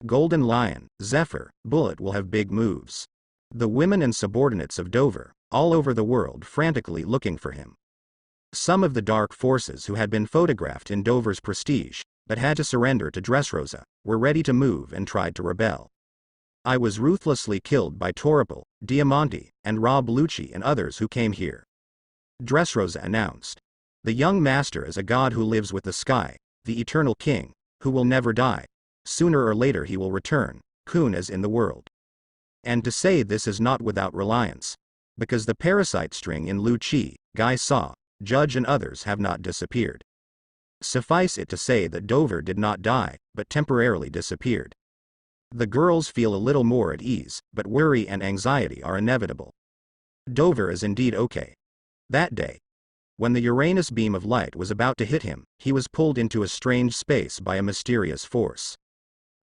Golden Lion, Zephyr, Bullet will have big moves. The women and subordinates of Dover, all over the world frantically looking for him. Some of the dark forces who had been photographed in Dover's prestige, but had to surrender to Dressrosa, were ready to move and tried to rebel. I was ruthlessly killed by Toripal, Diamante, and Rob Lucci and others who came here. Dressrosa announced. The young master is a god who lives with the sky, the eternal king, who will never die. Sooner or later he will return, Kun as in the world. And to say this is not without reliance. Because the parasite string in Lu Chi, Guy Saw, Judge and others have not disappeared. Suffice it to say that Dover did not die, but temporarily disappeared. The girls feel a little more at ease, but worry and anxiety are inevitable. Dover is indeed okay. That day, when the Uranus beam of light was about to hit him, he was pulled into a strange space by a mysterious force.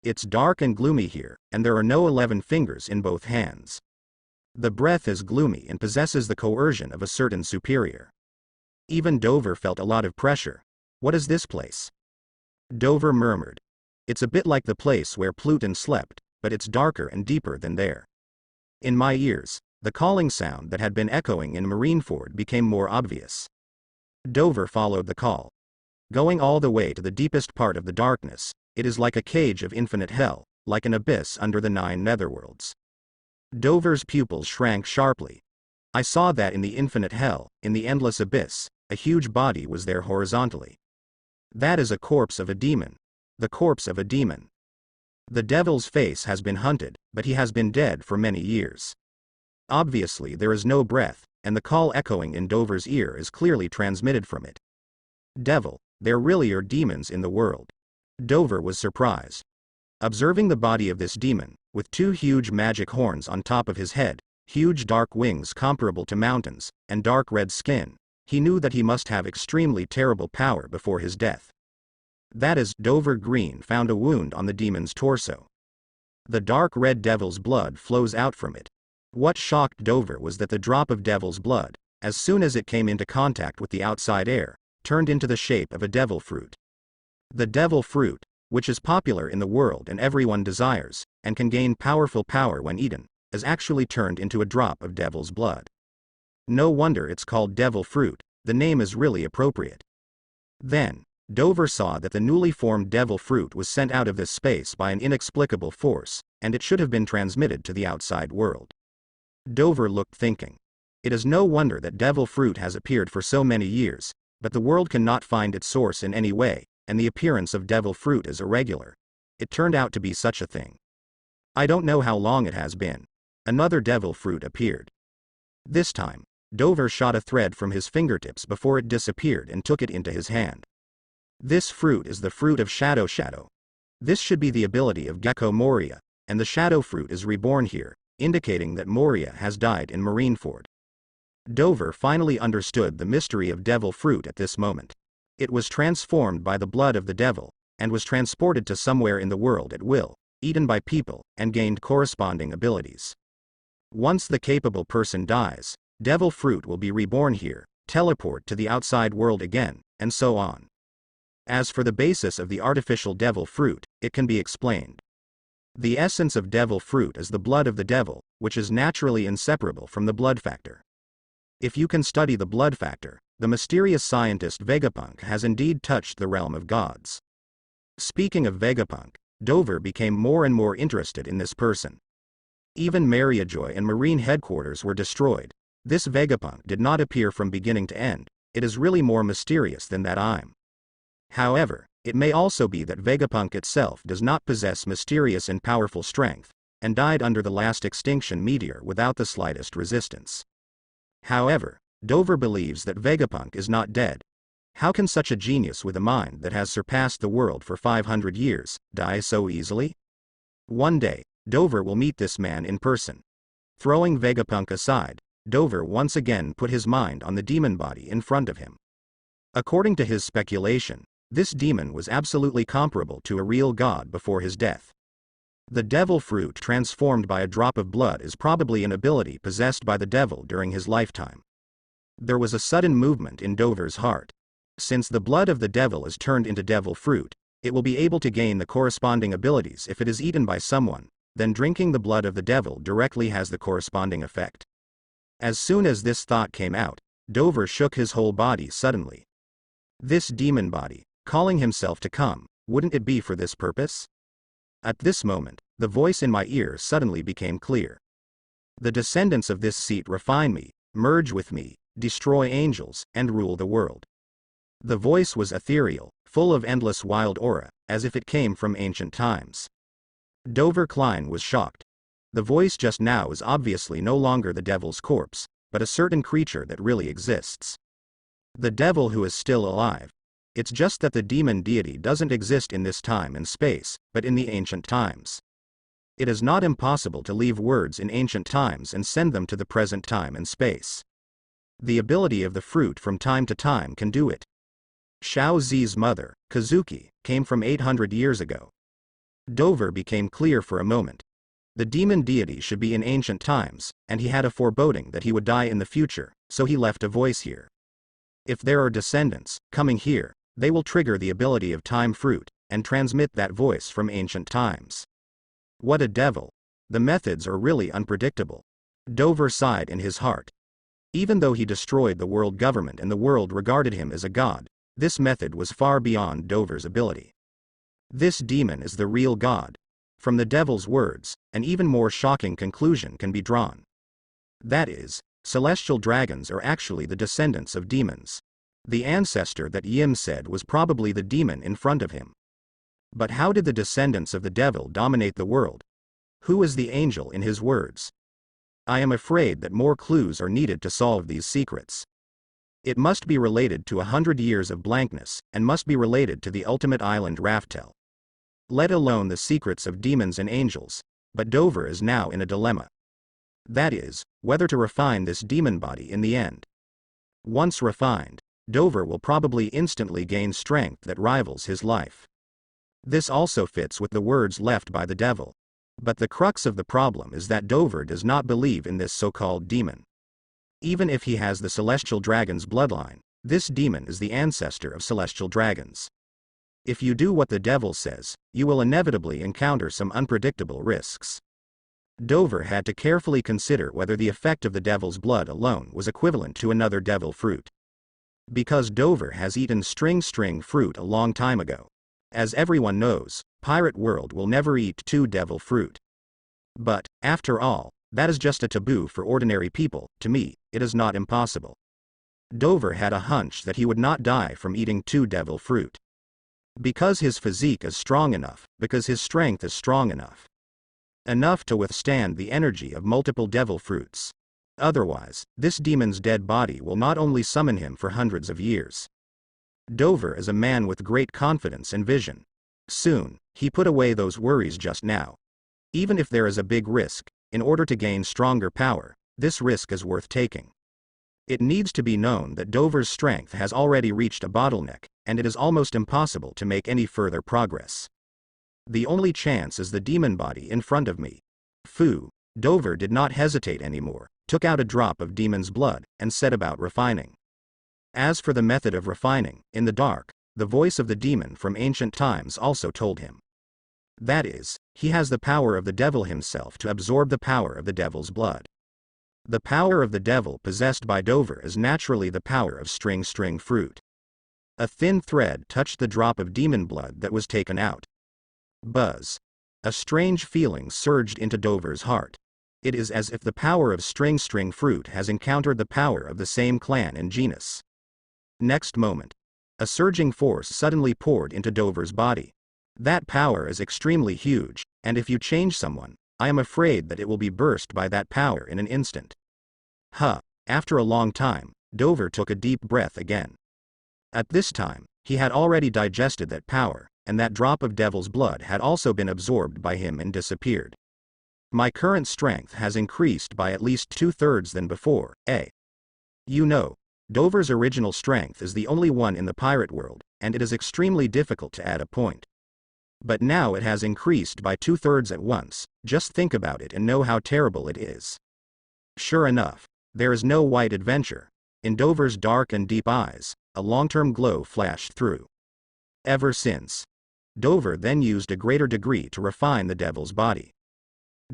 It's dark and gloomy here, and there are no 11 fingers in both hands. The breath is gloomy and possesses the coercion of a certain superior. Even Dover felt a lot of pressure. What is this place? Dover murmured. It's a bit like the place where Pluton slept, but it's darker and deeper than there. In my ears, the calling sound that had been echoing in Marineford became more obvious. Dover followed the call. Going all the way to the deepest part of the darkness, it is like a cage of infinite hell, like an abyss under the 9 netherworlds. Dover's pupils shrank sharply. I saw that in the infinite hell, in the endless abyss, a huge body was there horizontally. That is a corpse of a demon. The corpse of a demon. The devil's face has been hunted, but he has been dead for many years. Obviously there is no breath, and the call echoing in Dover's ear is clearly transmitted from it. Devil, there really are demons in the world. Dover was surprised. Observing the body of this demon, with 2 huge magic horns on top of his head, huge dark wings comparable to mountains, and dark red skin, he knew that he must have extremely terrible power before his death. That is, Dover Green found a wound on the demon's torso. The dark red devil's blood flows out from it. What shocked Dover was that the drop of devil's blood, as soon as it came into contact with the outside air, turned into the shape of a devil fruit. The devil fruit, which is popular in the world and everyone desires, and can gain powerful power when eaten, is actually turned into a drop of devil's blood. No wonder it's called devil fruit, the name is really appropriate. Then, Dover saw that the newly formed devil fruit was sent out of this space by an inexplicable force, and it should have been transmitted to the outside world. Dover looked thinking. It is no wonder that devil fruit has appeared for so many years, but the world cannot find its source in any way, and the appearance of devil fruit is irregular. It turned out to be such a thing. I don't know how long it has been. Another devil fruit appeared. This time, Dover shot a thread from his fingertips before it disappeared and took it into his hand. This fruit is the fruit of Shadow. This should be the ability of Gecko Moria, and the Shadow fruit is reborn here, indicating that Moria has died in Marineford. Dover finally understood the mystery of devil fruit at this moment. It was transformed by the blood of the devil, and was transported to somewhere in the world at will, eaten by people, and gained corresponding abilities. Once the capable person dies, devil fruit will be reborn here, teleport to the outside world again, and so on. As for the basis of the artificial devil fruit, it can be explained. The essence of devil fruit is the blood of the devil, which is naturally inseparable from the blood factor. If you can study the blood factor, the mysterious scientist Vegapunk has indeed touched the realm of gods. Speaking of Vegapunk, Dover became more and more interested in this person. Even Mariajoy and Marine headquarters were destroyed. This Vegapunk did not appear from beginning to end. It is really more mysterious than that. However, it may also be that Vegapunk itself does not possess mysterious and powerful strength, and died under the last extinction meteor without the slightest resistance. However, Dover believes that Vegapunk is not dead. How can such a genius with a mind that has surpassed the world for 500 years, die so easily? One day, Dover will meet this man in person. Throwing Vegapunk aside, Dover once again put his mind on the demon body in front of him. According to his speculation, this demon was absolutely comparable to a real god before his death. The devil fruit transformed by a drop of blood is probably an ability possessed by the devil during his lifetime. There was a sudden movement in Dover's heart. Since the blood of the devil is turned into devil fruit, it will be able to gain the corresponding abilities if it is eaten by someone, then drinking the blood of the devil directly has the corresponding effect. As soon as this thought came out, Dover shook his whole body suddenly. This demon body, calling himself to come, wouldn't it be for this purpose? At this moment, the voice in my ear suddenly became clear. The descendants of this seat refine me, merge with me, destroy angels, and rule the world. The voice was ethereal, full of endless wild aura, as if it came from ancient times. Dover Klein was shocked. The voice just now is obviously no longer the devil's corpse, but a certain creature that really exists. The devil who is still alive. It's just that the demon deity doesn't exist in this time and space, but in the ancient times. It is not impossible to leave words in ancient times and send them to the present time and space. The ability of the fruit from time to time can do it. Xiao Zi's mother, Kozuki, came from 800 years ago. Dover became clear for a moment. The demon deity should be in ancient times, and he had a foreboding that he would die in the future, so he left a voice here. If there are descendants coming here, they will trigger the ability of time fruit, and transmit that voice from ancient times. What a devil! The methods are really unpredictable. Dover sighed in his heart. Even though he destroyed the world government and the world regarded him as a god, this method was far beyond Dover's ability. This demon is the real god. From the devil's words, an even more shocking conclusion can be drawn. That is, celestial dragons are actually the descendants of demons. The ancestor that Yim said was probably the demon in front of him. But how did the descendants of the devil dominate the world? Who is the angel in his words? I am afraid that more clues are needed to solve these secrets. It must be related to 100 years of blankness, and must be related to the ultimate island Raftel. Let alone the secrets of demons and angels, but Dover is now in a dilemma. That is, whether to refine this demon body in the end. Once refined, Dover will probably instantly gain strength that rivals his life. This also fits with the words left by the devil. But the crux of the problem is that Dover does not believe in this so-called demon. Even if he has the celestial dragon's bloodline, this demon is the ancestor of celestial dragons. If you do what the devil says, you will inevitably encounter some unpredictable risks. Dover had to carefully consider whether the effect of the devil's blood alone was equivalent to another devil fruit. Because Dover has eaten string fruit a long time ago. As everyone knows, Pirate World will never eat two devil fruit. But, after all, that is just a taboo for ordinary people. To me, it is not impossible. Dover had a hunch that he would not die from eating two devil fruit. Because his physique is strong enough, because his strength is strong enough. Enough to withstand the energy of multiple devil fruits. Otherwise, this demon's dead body will not only summon him for hundreds of years. Dover is a man with great confidence and vision. Soon, he put away those worries just now. Even if there is a big risk, in order to gain stronger power, this risk is worth taking. It needs to be known that Dover's strength has already reached a bottleneck, and it is almost impossible to make any further progress. The only chance is the demon body in front of me. Phew, Dover did not hesitate anymore, took out a drop of demon's blood, and set about refining. As for the method of refining, in the dark, the voice of the demon from ancient times also told him. That is, he has the power of the devil himself to absorb the power of the devil's blood. The power of the devil possessed by Dover is naturally the power of string fruit. A thin thread touched the drop of demon blood that was taken out. Buzz. A strange feeling surged into Dover's heart. It is as if the power of string fruit has encountered the power of the same clan and genus. Next moment, a surging force suddenly poured into Dover's body. That power is extremely huge, and if you change someone, I am afraid that it will be burst by that power in an instant. After a long time, Dover took a deep breath again. At this time, he had already digested that power, and that drop of devil's blood had also been absorbed by him and disappeared. My current strength has increased by at least 2/3 than before, You know, Dover's original strength is the only one in the pirate world, and it is extremely difficult to add a point. But now it has increased by 2/3 at once. Just think about it and know how terrible it is. Sure enough, there is no white adventure. In Dover's dark and deep eyes, a long-term glow flashed through. Ever since. Dover then used a greater degree to refine the devil's body.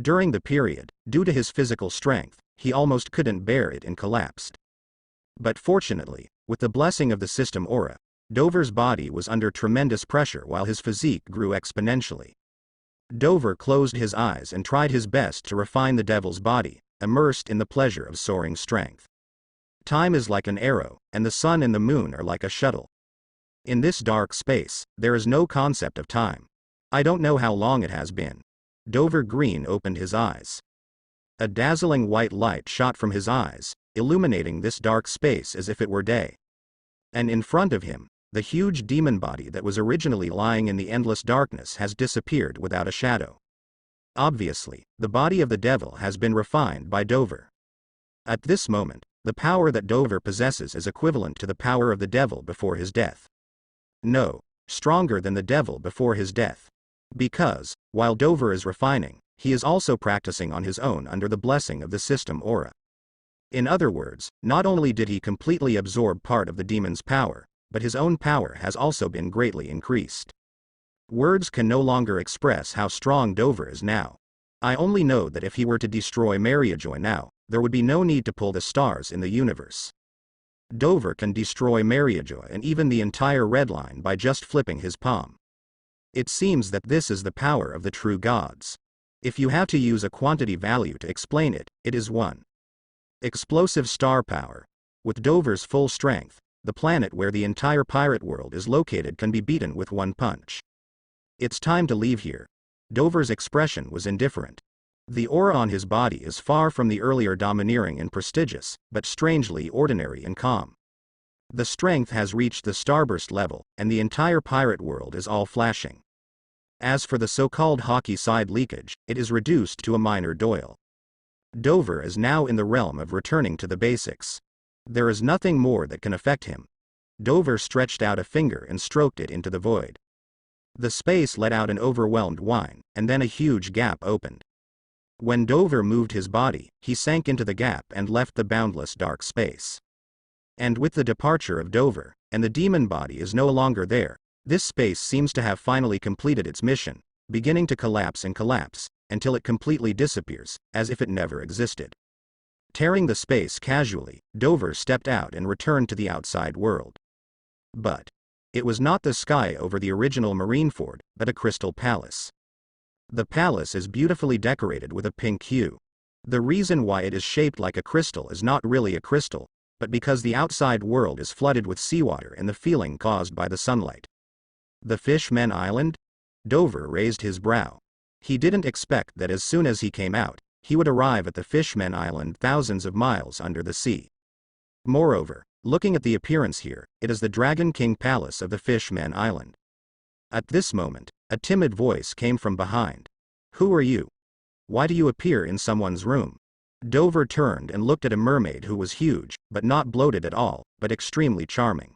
During the period, due to his physical strength, he almost couldn't bear it and collapsed. But fortunately, with the blessing of the system aura, Dover's body was under tremendous pressure while his physique grew exponentially. Dover closed his eyes and tried his best to refine the devil's body, immersed in the pleasure of soaring strength. Time is like an arrow, and the sun and the moon are like a shuttle. In this dark space, there is no concept of time. I don't know how long it has been. Dover Green opened his eyes. A dazzling white light shot from his eyes, illuminating this dark space as if it were day. And in front of him, the huge demon body that was originally lying in the endless darkness has disappeared without a shadow. Obviously, the body of the devil has been refined by Dover. At this moment, the power that Dover possesses is equivalent to the power of the devil before his death. No, stronger than the devil before his death. Because, while Dover is refining, he is also practicing on his own under the blessing of the system aura. In other words, not only did he completely absorb part of the demon's power, but his own power has also been greatly increased. Words can no longer express how strong Dover is now. I only know that if he were to destroy Mariajoy now, there would be no need to pull the stars in the universe. Dover can destroy Mariajoy and even the entire red line by just flipping his palm. It seems that this is the power of the true gods. If you have to use a quantity value to explain it, it is 1. Explosive star power. With Dover's full strength, the planet where the entire pirate world is located can be beaten with one punch. It's time to leave here. Dover's expression was indifferent. The aura on his body is far from the earlier domineering and prestigious, but strangely ordinary and calm. The strength has reached the starburst level, and the entire pirate world is all flashing. As for the so-called hockey side leakage, it is reduced to a minor doyle. Dover is now in the realm of returning to the basics. There is nothing more that can affect him. Dover stretched out a finger and stroked it into the void. The space let out an overwhelmed whine, and then a huge gap opened. When Dover moved his body, he sank into the gap and left the boundless dark space. And with the departure of Dover, and the demon body is no longer there, this space seems to have finally completed its mission, beginning to collapse and collapse, until it completely disappears, as if it never existed. Tearing the space casually, Dover stepped out and returned to the outside world. But it was not the sky over the original Marineford, but a crystal palace. The palace is beautifully decorated with a pink hue. The reason why it is shaped like a crystal is not really a crystal, but because the outside world is flooded with seawater and the feeling caused by the sunlight. The Fishmen Island? Dover raised his brow. He didn't expect that as soon as he came out, he would arrive at the Fishmen Island thousands of miles under the sea. Moreover, looking at the appearance here, it is the Dragon King Palace of the Fishmen Island. At this moment, a timid voice came from behind. Who are you? Why do you appear in someone's room? Dover turned and looked at a mermaid who was huge, but not bloated at all, but extremely charming.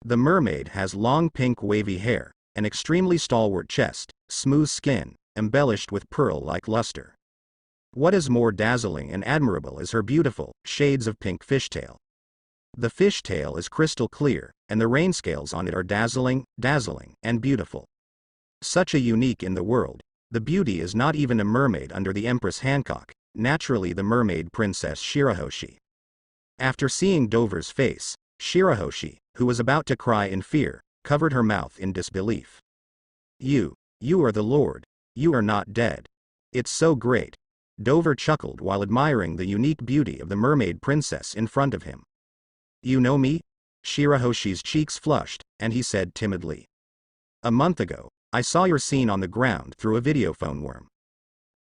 The mermaid has long pink wavy hair, an extremely stalwart chest, smooth skin, embellished with pearl-like luster. What is more dazzling and admirable is her beautiful, shades of pink fishtail. The fishtail is crystal clear, and the rain scales on it are dazzling, and beautiful. Such a unique in the world. The beauty is not even a mermaid under the Empress Hancock, naturally the mermaid princess Shirahoshi. After seeing Dover's face, Shirahoshi, who was about to cry in fear, covered her mouth in disbelief. You are the Lord. You are not dead. It's so great. Dover chuckled while admiring the unique beauty of the mermaid princess in front of him. You know me? Shirahoshi's cheeks flushed, and he said timidly. A month ago, I saw your scene on the ground through a videophone worm.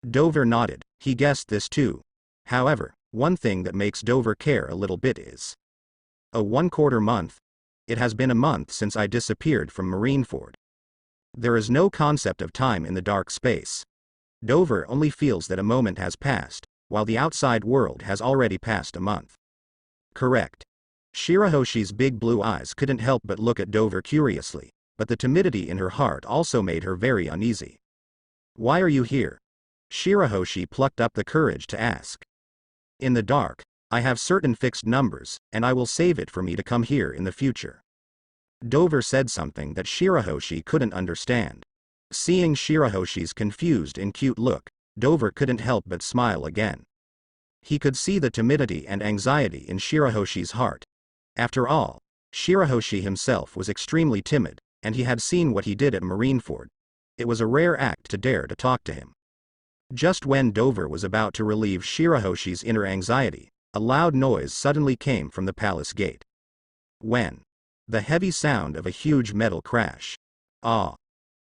Dover nodded, he guessed this too. However, one thing that makes Dover care a little bit is a 1/4 month. It has been a month since I disappeared from Marineford. There is no concept of time in the dark space. Dover only feels that a moment has passed, while the outside world has already passed a month. Correct. Shirahoshi's big blue eyes couldn't help but look at Dover curiously, but the timidity in her heart also made her very uneasy. Why are you here? Shirahoshi plucked up the courage to ask. In the dark, I have certain fixed numbers, and I will save it for me to come here in the future. Dover said something that Shirahoshi couldn't understand. Seeing Shirahoshi's confused and cute look, Dover couldn't help but smile again. He could see the timidity and anxiety in Shirahoshi's heart. After all, Shirahoshi himself was extremely timid, and he had seen what he did at Marineford. It was a rare act to dare to talk to him. Just when Dover was about to relieve Shirahoshi's inner anxiety, a loud noise suddenly came from the palace gate. The heavy sound of a huge metal crash. Ah!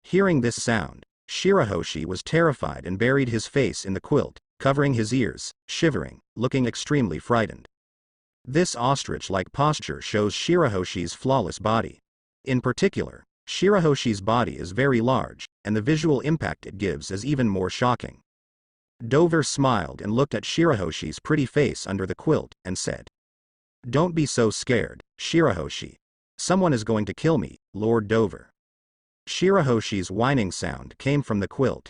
Hearing this sound, Shirahoshi was terrified and buried his face in the quilt, covering his ears, shivering, looking extremely frightened. This ostrich-like posture shows Shirahoshi's flawless body. In particular, Shirahoshi's body is very large, and the visual impact it gives is even more shocking. Dover smiled and looked at Shirahoshi's pretty face under the quilt, and said, "Don't be so scared, Shirahoshi. Someone is going to kill me, Lord Dover." Shirahoshi's whining sound came from the quilt.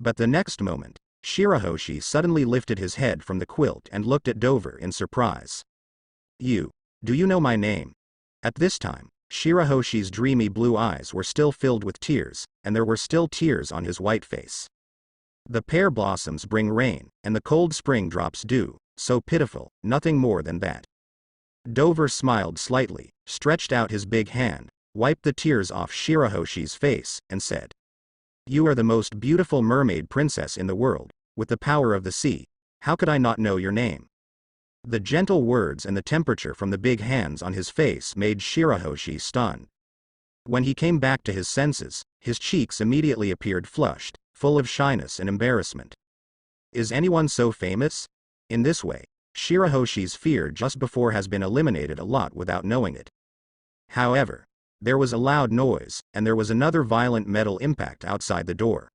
But the next moment, Shirahoshi suddenly lifted his head from the quilt and looked at Dover in surprise. Do you know my name?" At this time, Shirahoshi's dreamy blue eyes were still filled with tears, and there were still tears on his white face. The pear blossoms bring rain, and the cold spring drops dew, so pitiful, nothing more than that. Dover smiled slightly, stretched out his big hand, wiped the tears off Shirahoshi's face, and said, "You are the most beautiful mermaid princess in the world, with the power of the sea. How could I not know your name?" The gentle words and the temperature from the big hands on his face made Shirahoshi stunned. When he came back to his senses, his cheeks immediately appeared flushed, full of shyness and embarrassment. Is anyone so famous? In this way, Shirahoshi's fear just before has been eliminated a lot without knowing it. However, there was a loud noise, and there was another violent metal impact outside the door.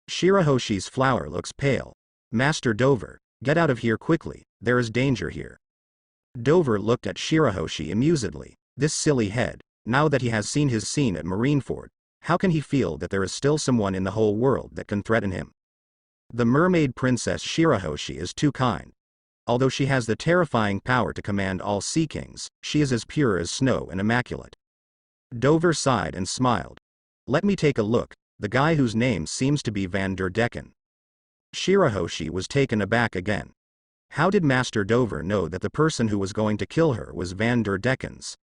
Shirahoshi's flower looks pale. "Master Dover, get out of here quickly, there is danger here." Dover looked at Shirahoshi amusedly. This silly head, now that he has seen his scene at Marineford, how can he feel that there is still someone in the whole world that can threaten him? The mermaid princess Shirahoshi is too kind. Although she has the terrifying power to command all sea kings, she is as pure as snow and immaculate. Dover sighed and smiled. "Let me take a look, the guy whose name seems to be Van der Decken." Shirahoshi was taken aback again. How did Master Dover know that the person who was going to kill her was Van der Deckens?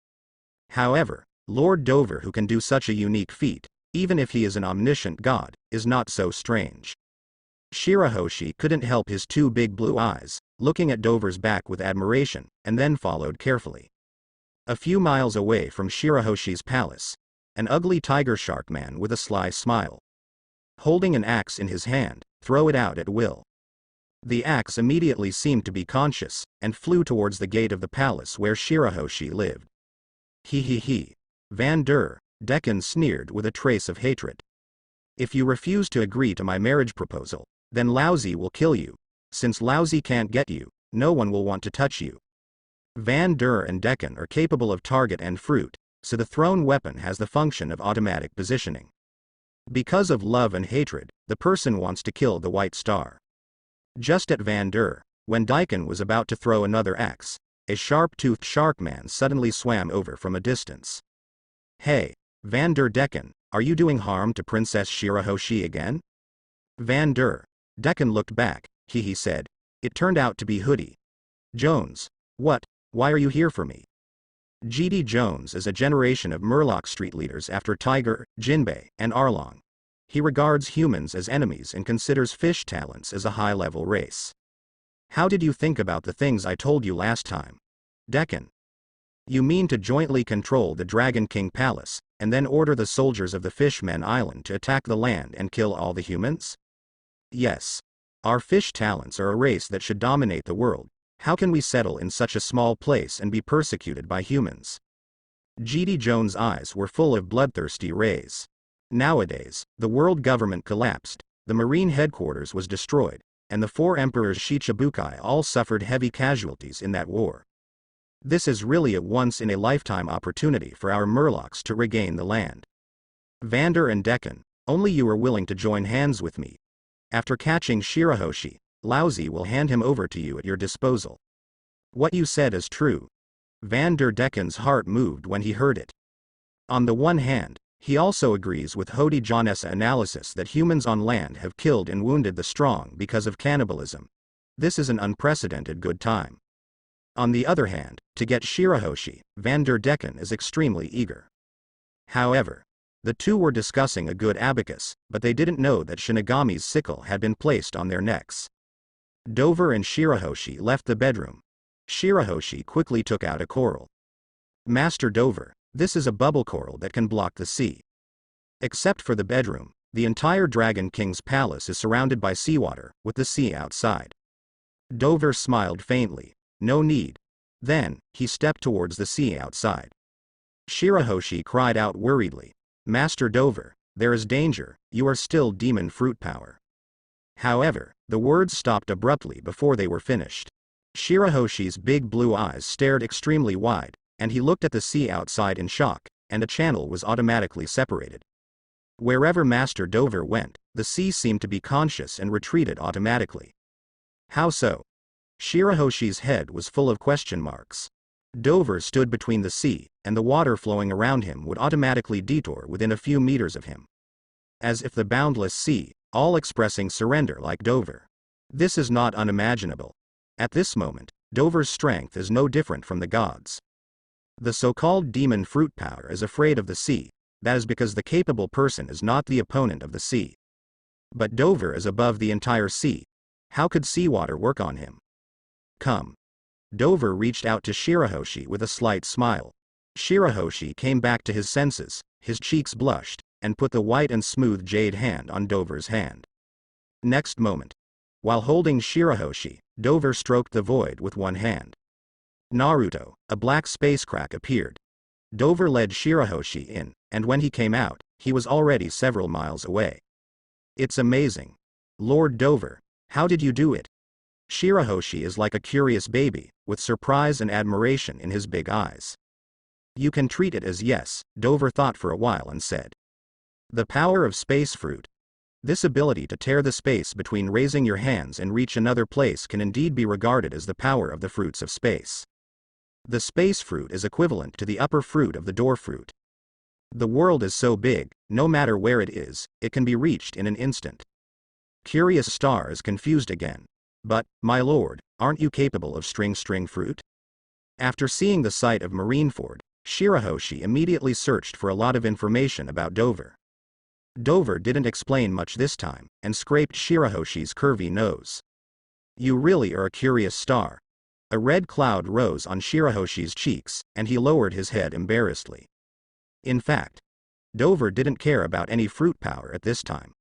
However, Lord Dover, who can do such a unique feat, even if he is an omniscient god, is not so strange. Shirahoshi couldn't help his two big blue eyes, looking at Dover's back with admiration, and then followed carefully. A few miles away from Shirahoshi's palace, an ugly tiger shark man with a sly smile. Holding an axe in his hand, throw it out at will. The axe immediately seemed to be conscious, and flew towards the gate of the palace where Shirahoshi lived. He. Van der Decken sneered with a trace of hatred. "If you refuse to agree to my marriage proposal, then Lousy will kill you. Since Lousy can't get you, no one will want to touch you." Van der and Decken are capable of target and fruit, so the thrown weapon has the function of automatic positioning. Because of love and hatred, the person wants to kill the White Star. Just at Van der, when Decken was about to throw another axe, a sharp-toothed shark man suddenly swam over from a distance. "Hey, Van der Decken, are you doing harm to Princess Shirahoshi again?" Van der Decken looked back. He said. It turned out to be Hoodie. "Jones. What? Why are you here for me?" G.D. Jones is a generation of Murloc street leaders after Tiger, Jinbei, and Arlong. He regards humans as enemies and considers fish talents as a high-level race. "How did you think about the things I told you last time, Decken?" "You mean to jointly control the Dragon King Palace, and then order the soldiers of the Fishmen Island to attack the land and kill all the humans?" "Yes. Our fish talents are a race that should dominate the world. How can we settle in such a small place and be persecuted by humans?" G.D. Jones' eyes were full of bloodthirsty rays. Nowadays, the world government collapsed, the marine headquarters was destroyed, and the 4 emperors Shicibukai all suffered heavy casualties in that war. This is really a once-in-a-lifetime opportunity for our Murlocs to regain the land. Vander and Decken, only you are willing to join hands with me. After catching Shirahoshi, Lousy will hand him over to you at your disposal. What you said is true. Van der Decken's heart moved when he heard it. On the one hand, he also agrees with Hody John's analysis that humans on land have killed and wounded the strong because of cannibalism. This is an unprecedented good time. On the other hand, to get Shirahoshi, Van der Decken is extremely eager. However, the two were discussing a good abacus, but they didn't know that Shinigami's sickle had been placed on their necks. Dover and Shirahoshi left the bedroom. Shirahoshi quickly took out a coral. Master Dover, this is a bubble coral that can block the sea. Except for the bedroom, the entire Dragon King's palace is surrounded by seawater, with the sea outside. Dover smiled faintly. No need. Then, he stepped towards the sea outside. Shirahoshi cried out worriedly. Master Dover, there is danger, you are still demon fruit power. However, the words stopped abruptly before they were finished. Shirahoshi's big blue eyes stared extremely wide, and he looked at the sea outside in shock, and a channel was automatically separated. Wherever Master Dover went, the sea seemed to be conscious and retreated automatically. How so? Shirahoshi's head was full of question marks. Dover stood between the sea, and the water flowing around him would automatically detour within a few meters of him. As if the boundless sea, all expressing surrender like Dover. This is not unimaginable. At this moment, Dover's strength is no different from the gods. The so-called demon fruit power is afraid of the sea, that is because the capable person is not the opponent of the sea. But Dover is above the entire sea. How could seawater work on him? Come. Dover reached out to Shirahoshi with a slight smile. Shirahoshi came back to his senses, his cheeks blushed, and put the white and smooth jade hand on Dover's hand. Next moment, while holding Shirahoshi, Dover stroked the void with one hand. Naruto, a black space crack appeared. Dover led Shirahoshi in, and when he came out, he was already several miles away. It's amazing. Lord Dover, how did you do it? Shirahoshi is like a curious baby, with surprise and admiration in his big eyes. You can treat it as yes, Dover thought for a while and said. The power of space fruit. This ability to tear the space between raising your hands and reach another place can indeed be regarded as the power of the fruits of space. The space fruit is equivalent to the upper fruit of the door fruit. The world is so big, no matter where it is, it can be reached in an instant. Curious Star is confused again. But, my lord, aren't you capable of string fruit? After seeing the site of Marineford, Shirahoshi immediately searched for a lot of information about Dover. Dover didn't explain much this time, and scraped Shirahoshi's curvy nose. You really are a curious star. A red cloud rose on Shirahoshi's cheeks, and he lowered his head embarrassedly. In fact, Dover didn't care about any fruit power at this time.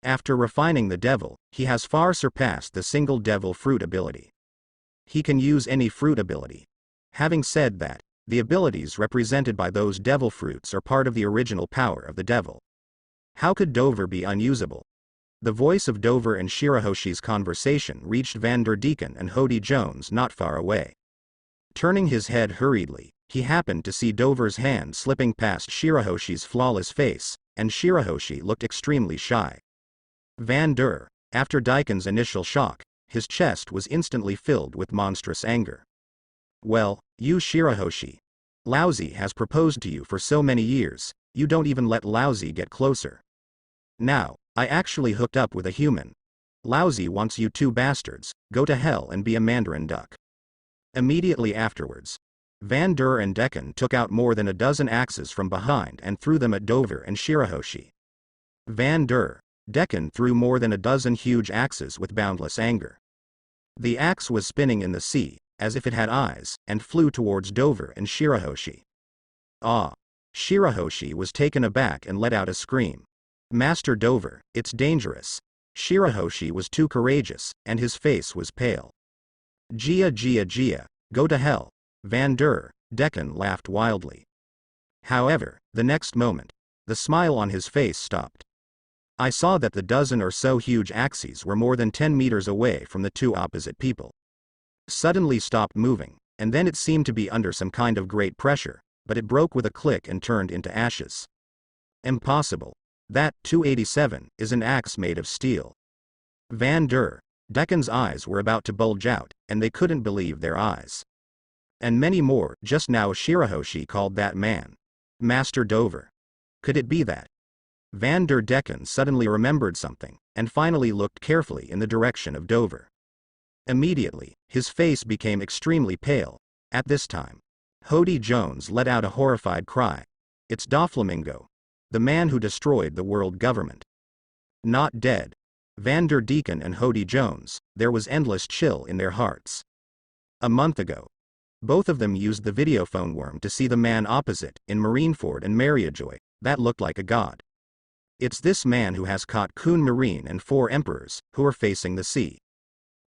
After refining the devil, he has far surpassed the single devil fruit ability. He can use any fruit ability. Having said that, the abilities represented by those devil fruits are part of the original power of the devil. How could Dover be unusable? The voice of Dover and Shirahoshi's conversation reached Van der Decken and Hody Jones not far away. Turning his head hurriedly, he happened to see Dover's hand slipping past Shirahoshi's flawless face, and Shirahoshi looked extremely shy. Van der, after Daiken's initial shock, his chest was instantly filled with monstrous anger. Well, you Shirahoshi. Lousy has proposed to you for so many years, you don't even let Lousy get closer. Now, I actually hooked up with a human. Lousy wants you two bastards, go to hell and be a mandarin duck. Immediately afterwards, Van der and Decken took out more than a dozen axes from behind and threw them at Dover and Shirahoshi. Van der, Decken threw more than a dozen huge axes with boundless anger. The axe was spinning in the sea, as if it had eyes, and flew towards Dover and Shirahoshi. Ah! Shirahoshi was taken aback and let out a scream. Master Dover, it's dangerous. Shirahoshi was too courageous, and his face was pale. Gia, go to hell. Van der Decken laughed wildly. However, the next moment, the smile on his face stopped. I saw that the dozen or so huge axes were more than 10 meters away from the two opposite people. Suddenly stopped moving, and then it seemed to be under some kind of great pressure, but it broke with a click and turned into ashes. Impossible. That, 287, is an axe made of steel. Van der Decken's eyes were about to bulge out, and they couldn't believe their eyes. And many more, just now Shirahoshi called that man. Master Dover. Could it be that? Van der Decken suddenly remembered something, and finally looked carefully in the direction of Dover. Immediately, his face became extremely pale. At this time, Hody Jones let out a horrified cry. It's Doflamingo, the man who destroyed the world government. Not dead. Van der Decken and Hody Jones, there was endless chill in their hearts. A month ago, both of them used the videophone worm to see the man opposite, in Marineford and Mariajoy, that looked like a god. It's this man who has caught Kun Marine and 4 emperors, who are facing the sea.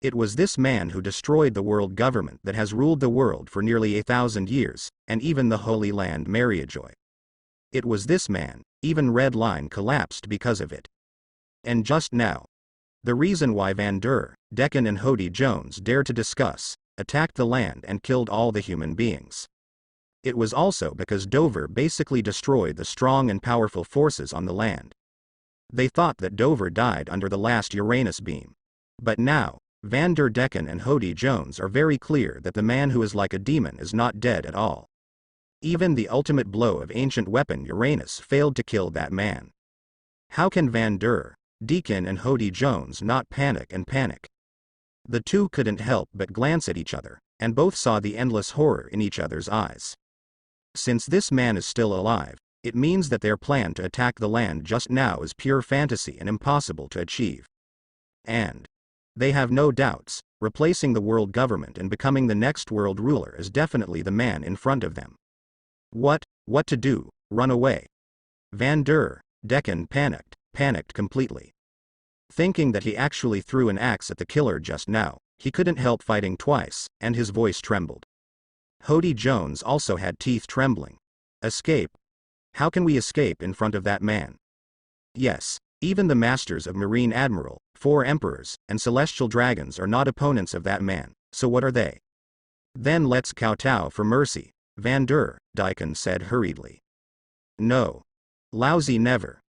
It was this man who destroyed the world government that has ruled the world for nearly 1,000 years, and even the Holy Land Mariajoy. It was this man, even Red Line collapsed because of it. And just now, the reason why Van der Decken and Hody Jones dared to discuss, attacked the land and killed all the human beings. It was also because Dover basically destroyed the strong and powerful forces on the land. They thought that Dover died under the last Uranus beam. But now, Van der Decken and Hody Jones are very clear that the man who is like a demon is not dead at all. Even the ultimate blow of ancient weapon Uranus failed to kill that man. How can Van der Decken and Hody Jones not panic? The two couldn't help but glance at each other, and both saw the endless horror in each other's eyes. Since this man is still alive, it means that their plan to attack the land just now is pure fantasy and impossible to achieve. And they have no doubts, replacing the world government and becoming the next world ruler is definitely the man in front of them. What to do? Run away? Van der Decken panicked completely. Thinking that he actually threw an axe at the killer just now, he couldn't help fighting twice, and his voice trembled. Hody Jones also had teeth trembling. Escape? How can we escape in front of that man? Yes, even the masters of Marine Admiral, 4 emperors, and celestial dragons are not opponents of that man, so what are they? Then let's kowtow for mercy, Van der Decken said hurriedly. No. Lousy never.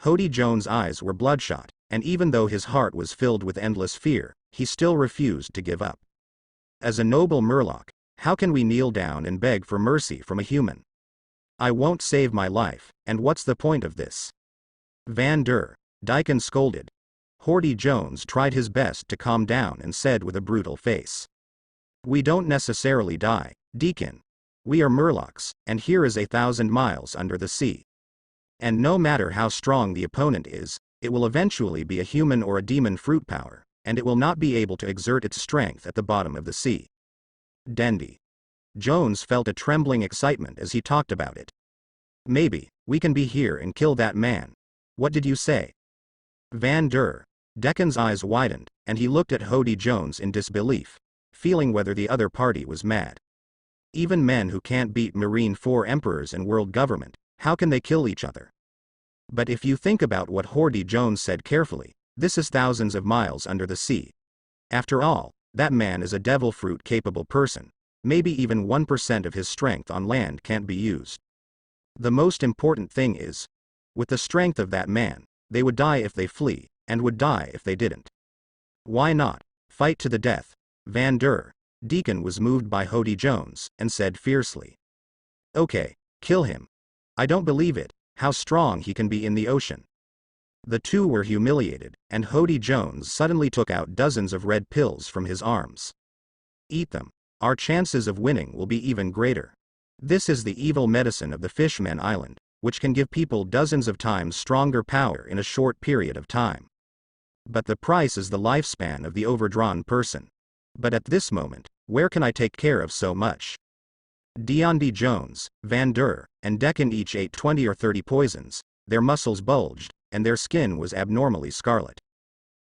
Hody Jones' eyes were bloodshot, and even though his heart was filled with endless fear, he still refused to give up. As a noble Murloc, how can we kneel down and beg for mercy from a human? I won't save my life, and what's the point of this? Van der Decken scolded. Hody Jones tried his best to calm down and said with a brutal face. We don't necessarily die, Deacon. We are Murlocs, and here is 1,000 miles under the sea. And no matter how strong the opponent is, it will eventually be a human or a demon fruit power, and it will not be able to exert its strength at the bottom of the sea. Dendy. Jones felt a trembling excitement as he talked about it. Maybe, we can be here and kill that man. What did you say? Van der Decken's eyes widened, and he looked at Hody Jones in disbelief, feeling whether the other party was mad. Even men who can't beat Marine 4 emperors and world government, how can they kill each other? But if you think about what Hody Jones said carefully, this is thousands of miles under the sea. After all, that man is a devil fruit capable person. Maybe even 1% of his strength on land can't be used. The most important thing is, with the strength of that man, they would die if they flee, and would die if they didn't. Why not fight to the death? Van der Decken was moved by Hody Jones, and said fiercely. Okay, kill him. I don't believe it, how strong he can be in the ocean. The two were humiliated, and Hody Jones suddenly took out dozens of red pills from his arms. Eat them. Our chances of winning will be even greater. This is the evil medicine of the Fishman Island, which can give people dozens of times stronger power in a short period of time. But the price is the lifespan of the overdrawn person. But at this moment, where can I take care of so much? Deondy Jones, Van der, and Decken each ate 20 or 30 poisons, their muscles bulged, and their skin was abnormally scarlet.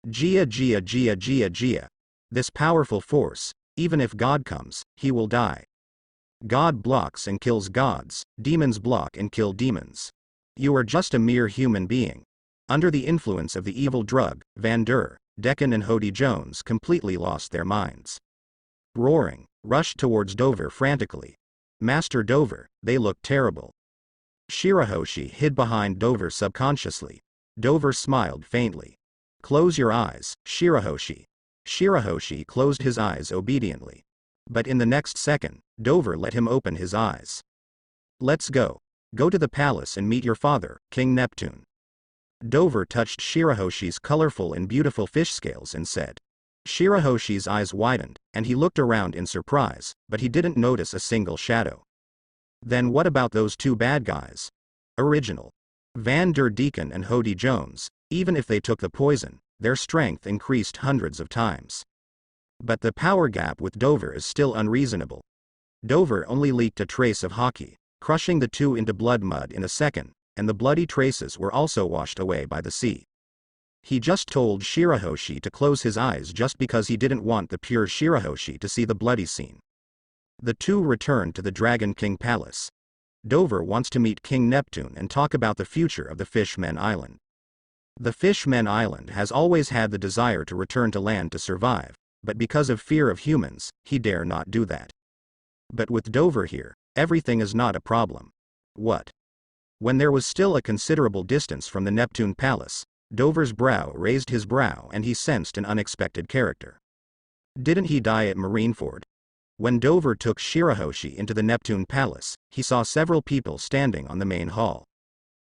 Gia. This powerful force, even if God comes, he will die. God blocks and kills gods, demons block and kill demons. You are just a mere human being. Under the influence of the evil drug, Van der Decken and Hody Jones completely lost their minds. Roaring, rushed towards Dover frantically. Master Dover, they looked terrible. Shirahoshi hid behind Dover subconsciously. Dover smiled faintly. Close your eyes, Shirahoshi. Shirahoshi closed his eyes obediently. But in the next second, Dover let him open his eyes. Let's go. Go to the palace and meet your father, King Neptune. Dover touched Shirahoshi's colorful and beautiful fish scales and said. Shirahoshi's eyes widened, and he looked around in surprise, but he didn't notice a single shadow. Then what about those two bad guys? Original. Van der Deacon and Hody Jones, even if they took the poison, their strength increased hundreds of times. But the power gap with Dover is still unreasonable. Dover only leaked a trace of hockey, crushing the two into blood mud in a second, and the bloody traces were also washed away by the sea. He just told Shirahoshi to close his eyes just because he didn't want the pure Shirahoshi to see the bloody scene. The two returned to the Dragon King Palace. Dover wants to meet King Neptune and talk about the future of the Fishmen Island. The Fishmen Island has always had the desire to return to land to survive, but because of fear of humans, he dare not do that. But with Dover here, everything is not a problem. What? When there was still a considerable distance from the Neptune Palace, Dover's brow raised his brow and he sensed an unexpected character. Didn't he die at Marineford? When Dover took Shirahoshi into the Neptune Palace, he saw several people standing on the main hall.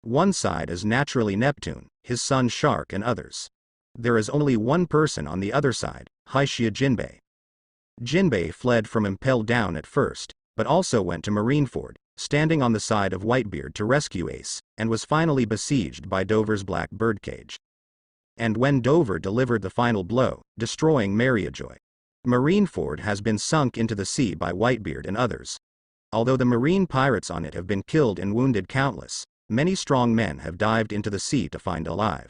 One side is naturally Neptune, his son Shark and others. There is only one person on the other side, Hyori Jinbei. Jinbei fled from Impel Down at first, but also went to Marineford, standing on the side of Whitebeard to rescue Ace, and was finally besieged by Dover's black birdcage. And when Dover delivered the final blow, destroying Mariajoy, Marineford has been sunk into the sea by Whitebeard and others. Although the marine pirates on it have been killed and wounded countless, many strong men have dived into the sea to find alive.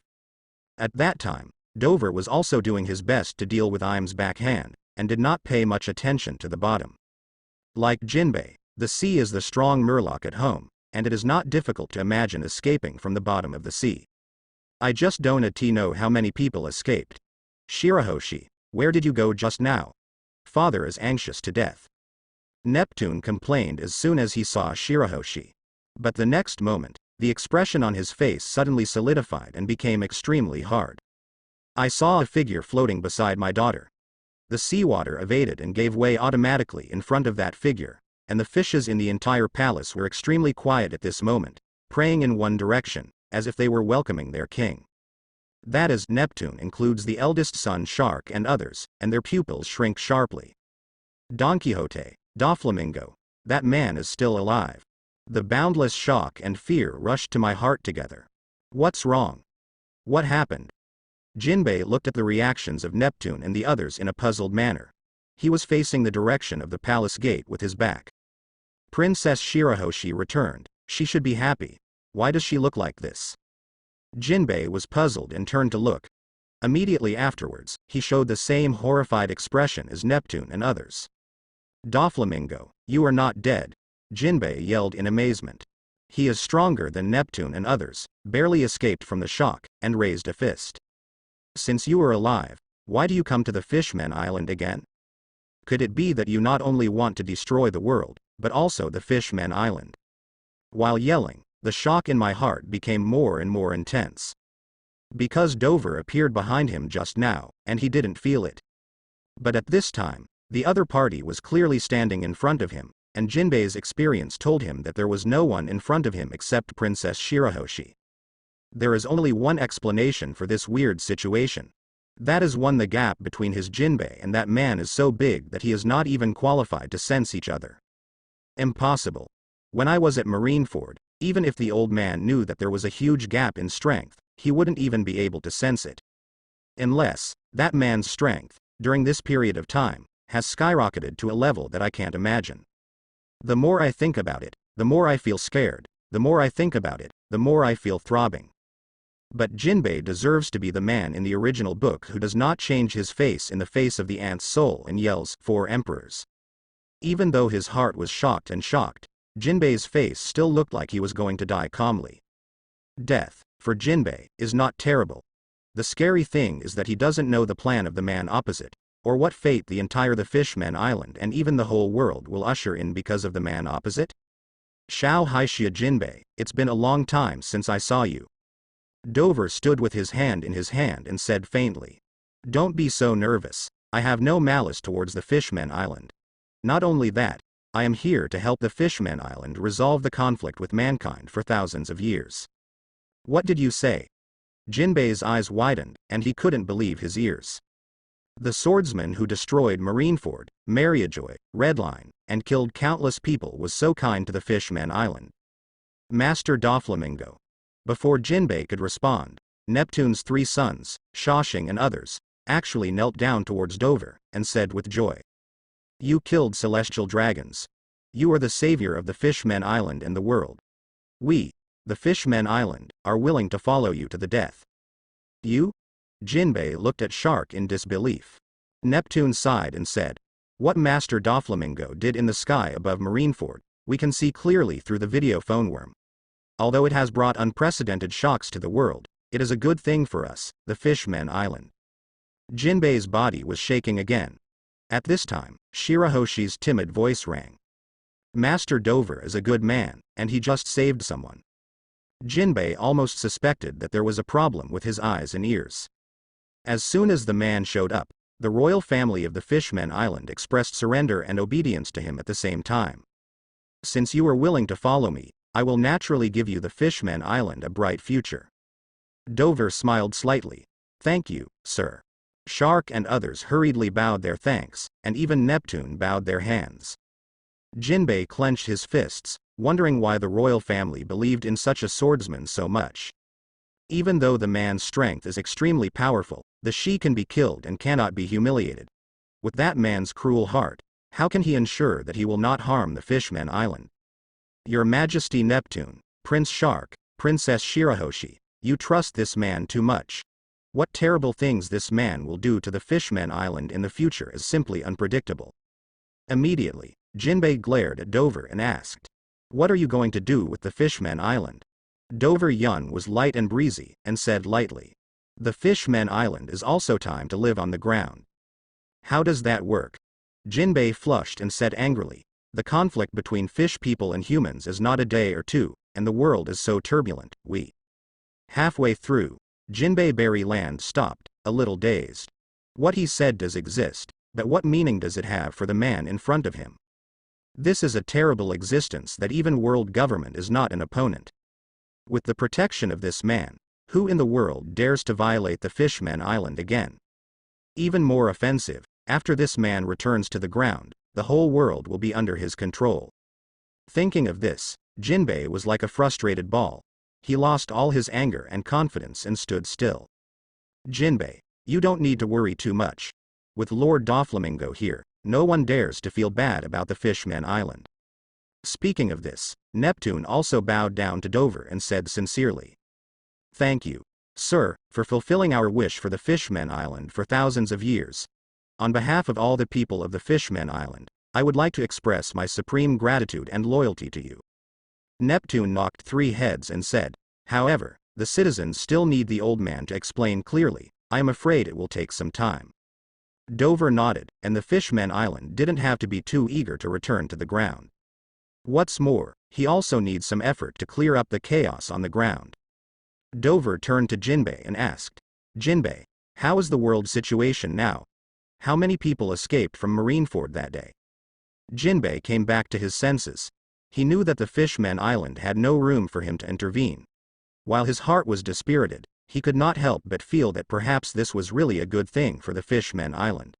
At that time, Dover was also doing his best to deal with Im's backhand, and did not pay much attention to the bottom. Like Jinbei, the sea is the strong Murloc at home, and it is not difficult to imagine escaping from the bottom of the sea. I just don't know how many people escaped. Shirahoshi, where did you go just now? Father is anxious to death. Neptune complained as soon as he saw Shirahoshi. But the next moment, the expression on his face suddenly solidified and became extremely hard. I saw a figure floating beside my daughter. The seawater evaded and gave way automatically in front of that figure, and the fishes in the entire palace were extremely quiet at this moment, praying in one direction, as if they were welcoming their king. That is, Neptune includes the eldest son Shark and others, and their pupils shrink sharply. Don Quixote, Doflamingo, that man is still alive. The boundless shock and fear rushed to my heart together. What's wrong? What happened? Jinbei looked at the reactions of Neptune and the others in a puzzled manner. He was facing the direction of the palace gate with his back. Princess Shirahoshi returned. She should be happy. Why does she look like this? Jinbei was puzzled and turned to look. Immediately afterwards, he showed the same horrified expression as Neptune and others. Doflamingo, you are not dead, Jinbei yelled in amazement. He is stronger than Neptune and others, barely escaped from the shock, and raised a fist. Since you are alive, why do you come to the Fishmen Island again? Could it be that you not only want to destroy the world, but also the Fishmen Island? While yelling, the shock in my heart became more and more intense. Because Dover appeared behind him just now, and he didn't feel it. But at this time, the other party was clearly standing in front of him, and Jinbei's experience told him that there was no one in front of him except Princess Shirahoshi. There is only one explanation for this weird situation. That is the gap between his Jinbei and that man is so big that he is not even qualified to sense each other. Impossible. When I was at Marineford, even if the old man knew that there was a huge gap in strength, he wouldn't even be able to sense it. Unless, that man's strength, during this period of time, has skyrocketed to a level that I can't imagine. The more I think about it, the more I feel scared, the more I think about it, the more I feel throbbing. But Jinbei deserves to be the man in the original book who does not change his face in the face of the ant's soul and yells, "For emperors." Even though his heart was shocked, Jinbei's face still looked like he was going to die calmly. Death, for Jinbei, is not terrible. The scary thing is that he doesn't know the plan of the man opposite, or what fate the entire the Fishmen Island and even the whole world will usher in because of the man opposite. Xiao Haixia Jinbei, it's been a long time since I saw you. Dover stood with his hand in his hand and said faintly. Don't be so nervous, I have no malice towards the Fishmen Island. Not only that, I am here to help the Fishman Island resolve the conflict with mankind for thousands of years. What did you say? Jinbei's eyes widened, and he couldn't believe his ears. The swordsman who destroyed Marineford, Mariajoy, Redline, and killed countless people was so kind to the Fishman Island. Master Doflamingo. Before Jinbei could respond, Neptune's 3 sons, Shashing and others, actually knelt down towards Dover, and said with joy. You killed celestial dragons. You are the savior of the Fishmen Island and the world. We, the Fishmen Island, are willing to follow you to the death. You? Jinbei looked at Shark in disbelief. Neptune sighed and said, what Master Doflamingo did in the sky above Marineford, we can see clearly through the video phone worm. Although it has brought unprecedented shocks to the world, it is a good thing for us, the Fishmen Island. Jinbei's body was shaking again. At this time, Shirahoshi's timid voice rang. Master Dover is a good man, and he just saved someone. Jinbei almost suspected that there was a problem with his eyes and ears. As soon as the man showed up, the royal family of the Fishmen Island expressed surrender and obedience to him at the same time. Since you are willing to follow me, I will naturally give you the Fishmen Island a bright future. Dover smiled slightly. Thank you, sir. Shark and others hurriedly bowed their thanks, and even Neptune bowed their hands. Jinbei clenched his fists, wondering why the royal family believed in such a swordsman so much. Even though the man's strength is extremely powerful, the Shi can be killed and cannot be humiliated. With that man's cruel heart, how can he ensure that he will not harm the Fishmen Island? Your Majesty Neptune, Prince Shark, Princess Shirahoshi, you trust this man too much. What terrible things this man will do to the Fishmen Island in the future is simply unpredictable. Immediately, Jinbei glared at Dover and asked, what are you going to do with the Fishmen Island? Dover Yun was light and breezy, and said lightly, the Fishmen Island is also time to live on the ground. How does that work? Jinbei flushed and said angrily, the conflict between fish people and humans is not a day or two, and the world is so turbulent, Halfway through, Jinbei Berry Land stopped, a little dazed. What he said does exist, but what meaning does it have for the man in front of him? This is a terrible existence that even world government is not an opponent. With the protection of this man, who in the world dares to violate the Fishmen Island again? Even more offensive, after this man returns to the ground, the whole world will be under his control. Thinking of this, Jinbei was like a frustrated ball. He lost all his anger and confidence and stood still. Jinbei, you don't need to worry too much. With Lord Doflamingo here, no one dares to feel bad about the Fishmen Island. Speaking of this, Neptune also bowed down to Dover and said sincerely, thank you, sir, for fulfilling our wish for the Fishmen Island for thousands of years. On behalf of all the people of the Fishmen Island, I would like to express my supreme gratitude and loyalty to you. Neptune knocked 3 heads and said, however, the citizens still need the old man to explain clearly. I am afraid it will take some time. Dover nodded, and the Fishmen Island didn't have to be too eager to return to the ground. What's more, he also needs some effort to clear up the chaos on the ground. Dover turned to Jinbei and asked, Jinbei, how is the world situation now? How many people escaped from Marineford that day? Jinbei came back to his senses. He knew that the Fishmen Island had no room for him to intervene. While his heart was dispirited, he could not help but feel that perhaps this was really a good thing for the Fishmen Island.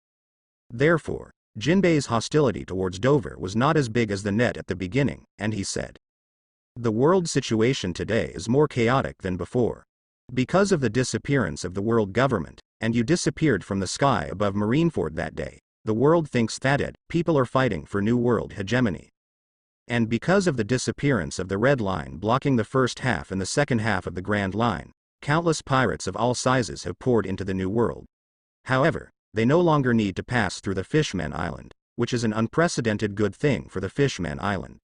Therefore, Jinbei's hostility towards Dover was not as big as the net at the beginning, and he said, the world situation today is more chaotic than before. Because of the disappearance of the world government, and you disappeared from the sky above Marineford that day, the world thinks that people are fighting for new world hegemony. And because of the disappearance of the Red Line blocking the first half and the second half of the Grand Line, countless pirates of all sizes have poured into the New World. However, they no longer need to pass through the Fishmen Island, which is an unprecedented good thing for the Fishmen Island.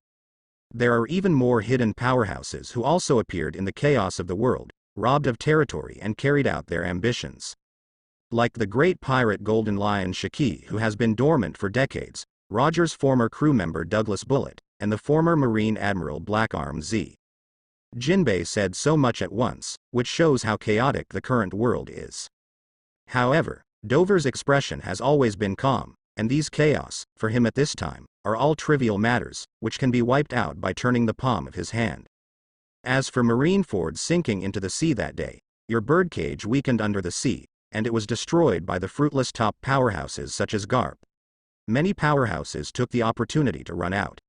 There are even more hidden powerhouses who also appeared in the chaos of the world, robbed of territory and carried out their ambitions. Like the great pirate Golden Lion Shiki, who has been dormant for decades, Roger's former crew member Douglas Bullet, and the former Marine Admiral Blackarm Z. Jinbei said so much at once, which shows how chaotic the current world is. However, Dover's expression has always been calm. and these chaos, for him at this time, are all trivial matters, which can be wiped out by turning the palm of his hand. As for Marineford sinking into the sea that day, your birdcage weakened under the sea, and it was destroyed by the fruitless top powerhouses such as Garp. Many powerhouses took the opportunity to run out.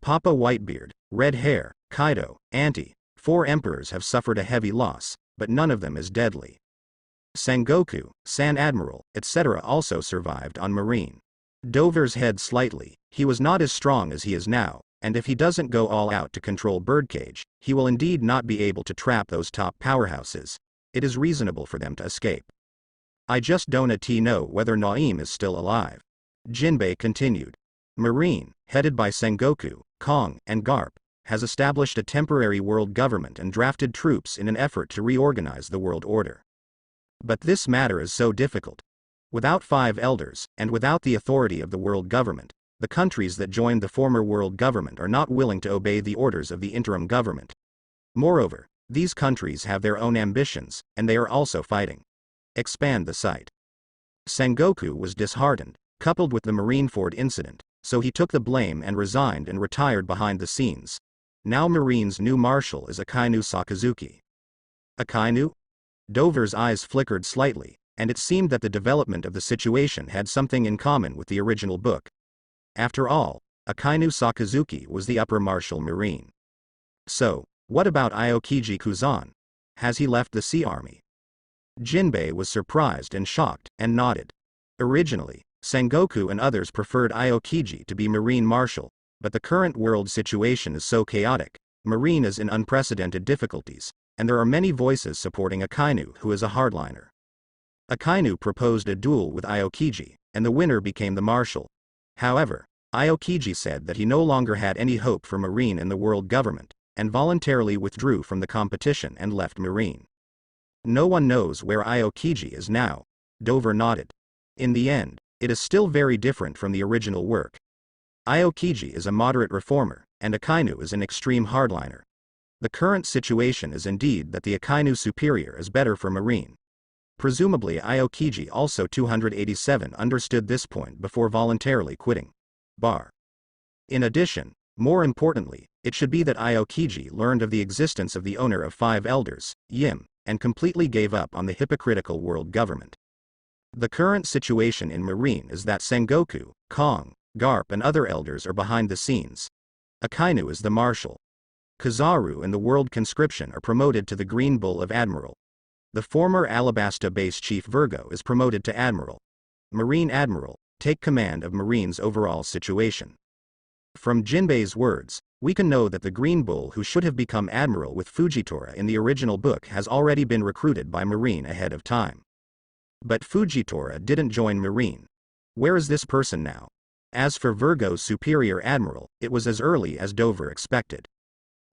Papa Whitebeard, Red Hair, Kaido, Auntie, 4 emperors have suffered a heavy loss, but none of them is deadly. Sengoku, San Admiral, etc. also survived on Marine. Dover's head slightly, he was not as strong as he is now, and if he doesn't go all out to control Birdcage, he will indeed not be able to trap those top powerhouses. It is reasonable for them to escape. I just don't know whether Naim is still alive. Jinbei continued. Marine, headed by Sengoku, Kong, and Garp, has established a temporary world government and drafted troops in an effort to reorganize the world order. But this matter is so difficult. Without 5 elders, and without the authority of the world government, the countries that joined the former world government are not willing to obey the orders of the interim government. Moreover, these countries have their own ambitions, and they are also fighting. Expand the site. Sengoku was disheartened, coupled with the Marineford incident, so he took the blame and resigned and retired behind the scenes. Now Marine's new marshal is Akainu Sakazuki. Akainu? Dover's eyes flickered slightly, and it seemed that the development of the situation had something in common with the original book. After all, Akainu Sakazuki was the upper marshal Marine. So, what about Aokiji Kuzan? Has he left the Sea Army? Jinbei was surprised and shocked, and nodded. Originally, Sengoku and others preferred Aokiji to be Marine Marshal, but the current world situation is so chaotic, Marine is in unprecedented difficulties, and there are many voices supporting Akainu, who is a hardliner. Akainu proposed a duel with Aokiji, and the winner became the Marshal. However, Aokiji said that he no longer had any hope for Marine in the world government, and voluntarily withdrew from the competition and left Marine. No one knows where Aokiji is now. Dover nodded. In the end, it is still very different from the original work. Aokiji is a moderate reformer, and Akainu is an extreme hardliner. The current situation is indeed that the Akainu superior is better for Marine. Presumably Aokiji also 287 understood this point before voluntarily quitting. In addition, more importantly, it should be that Aokiji learned of the existence of the owner of 5 elders, Yim, and completely gave up on the hypocritical world government. The current situation in Marine is that Sengoku, Kong, Garp and other elders are behind the scenes. Akainu is the marshal. Kizaru and the world conscription are promoted to the Green Bull of Admiral. The former Alabasta base chief Virgo is promoted to Admiral. Marine Admiral, take command of Marine's overall situation. From Jinbei's words, we can know that the Green Bull who should have become Admiral with Fujitora in the original book has already been recruited by Marine ahead of time. But Fujitora didn't join Marine. Where is this person now? As for Virgo's superior admiral, it was as early as Dover expected.